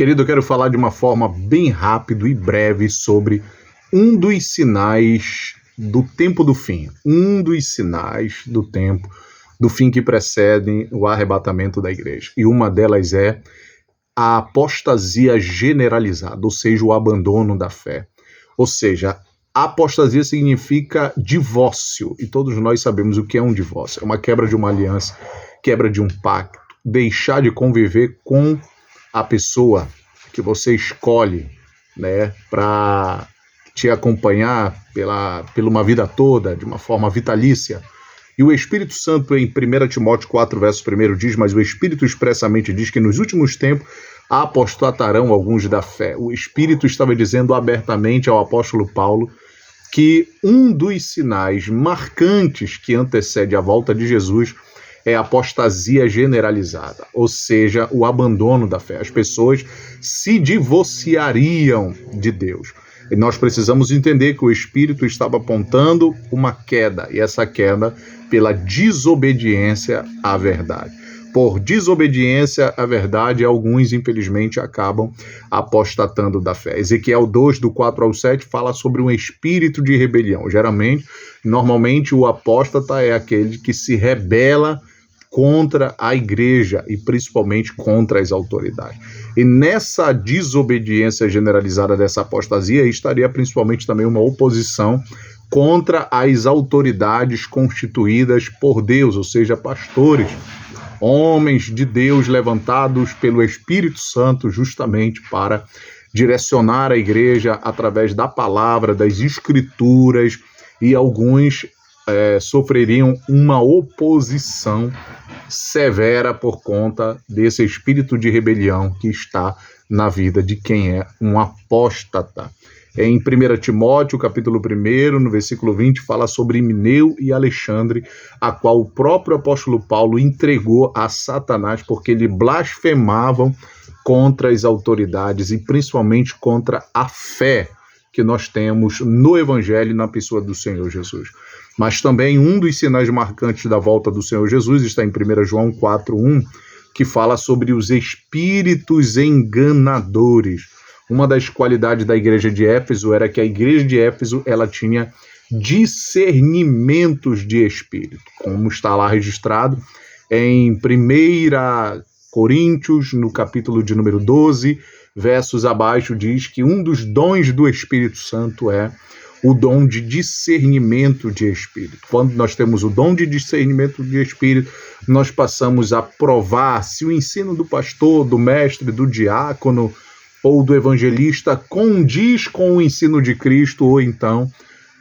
Querido, eu quero falar de uma forma bem rápida e breve sobre um dos sinais do tempo do fim. Um dos sinais do tempo do fim que precedem o arrebatamento da igreja. E uma delas é a apostasia generalizada, ou seja, o abandono da fé. Ou seja, a apostasia significa divórcio, e todos nós sabemos o que é um divórcio. É uma quebra de uma aliança, quebra de um pacto, deixar de conviver com a pessoa que você escolhe, né, para te acompanhar pela uma vida toda, de uma forma vitalícia. E o Espírito Santo, em 1 Timóteo 4, verso 1, diz: mas o Espírito expressamente diz que nos últimos tempos apostatarão alguns da fé. O Espírito estava dizendo abertamente ao apóstolo Paulo que um dos sinais marcantes que antecede a volta de Jesus é a apostasia generalizada, ou seja, o abandono da fé. As pessoas se divorciariam de Deus. E nós precisamos entender que o Espírito estava apontando uma queda, e essa queda pela desobediência à verdade. Por desobediência à verdade, alguns, infelizmente, acabam apostatando da fé. Ezequiel 2, do 4 ao 7, fala sobre um espírito de rebelião. Normalmente, o apóstata é aquele que se rebela contra a igreja e principalmente contra as autoridades. E nessa desobediência generalizada dessa apostasia estaria principalmente também uma oposição contra as autoridades constituídas por Deus, ou seja, pastores, homens de Deus levantados pelo Espírito Santo justamente para direcionar a igreja através da palavra, das escrituras, e alguns sofreriam uma oposição severa por conta desse espírito de rebelião que está na vida de quem é um apóstata. Em 1 Timóteo, capítulo 1, no versículo 20, fala sobre Himeneu e Alexandre, a qual o próprio apóstolo Paulo entregou a Satanás porque eles blasfemavam contra as autoridades e principalmente contra a fé que nós temos no Evangelho e na pessoa do Senhor Jesus. Mas também um dos sinais marcantes da volta do Senhor Jesus está em 1 João 4:1, que fala sobre os espíritos enganadores. Uma das qualidades da igreja de Éfeso era que a igreja de Éfeso ela tinha discernimentos de espírito, como está lá registrado em 1 Coríntios, no capítulo de número 12, versos abaixo, diz que um dos dons do Espírito Santo é o dom de discernimento de espírito. Quando nós temos o dom de discernimento de espírito, nós passamos a provar se o ensino do pastor, do mestre, do diácono ou do evangelista condiz com o ensino de Cristo ou então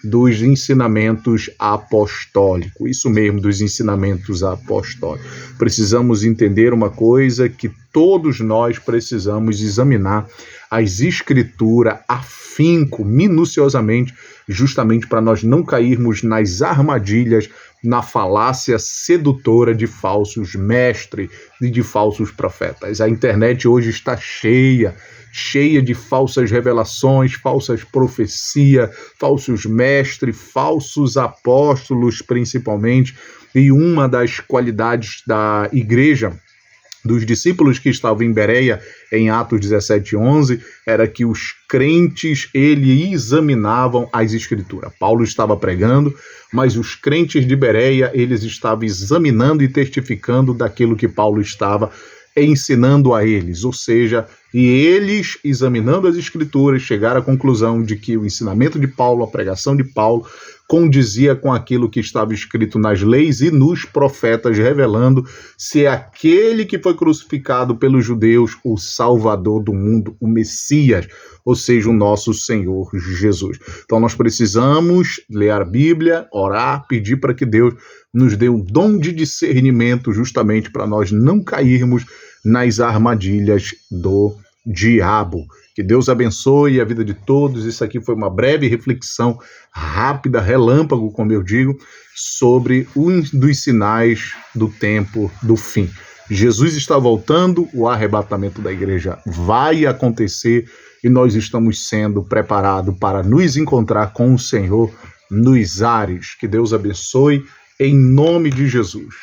dos ensinamentos apostólicos. Isso mesmo, dos ensinamentos apostólicos. Precisamos entender uma coisa, que todos nós precisamos examinar as escrituras afinco, minuciosamente, justamente para nós não cairmos nas armadilhas, na falácia sedutora de falsos mestres e de falsos profetas. A internet hoje está cheia de falsas revelações, falsas profecias, falsos mestres, falsos apóstolos principalmente. E uma das qualidades da igreja, dos discípulos que estavam em Bereia, em Atos 17:11, era que os crentes, eles examinavam as escrituras. Paulo estava pregando, mas os crentes de Bereia, eles estavam examinando e testificando daquilo que Paulo estava ensinando a eles, ou seja, e eles, examinando as escrituras, chegaram à conclusão de que o ensinamento de Paulo, a pregação de Paulo, condizia com aquilo que estava escrito nas leis e nos profetas, revelando se aquele que foi crucificado pelos judeus, o Salvador do mundo, o Messias, ou seja, o nosso Senhor Jesus. Então nós precisamos ler a Bíblia, orar, pedir para que Deus nos dê um dom de discernimento, justamente para nós não cairmos nas armadilhas do diabo. Que Deus abençoe a vida de todos. Isso aqui foi uma breve reflexão, rápida, relâmpago, como eu digo, sobre um dos sinais do tempo do fim. Jesus está voltando, o arrebatamento da igreja vai acontecer e nós estamos sendo preparados para nos encontrar com o Senhor nos ares. Que Deus abençoe, em nome de Jesus.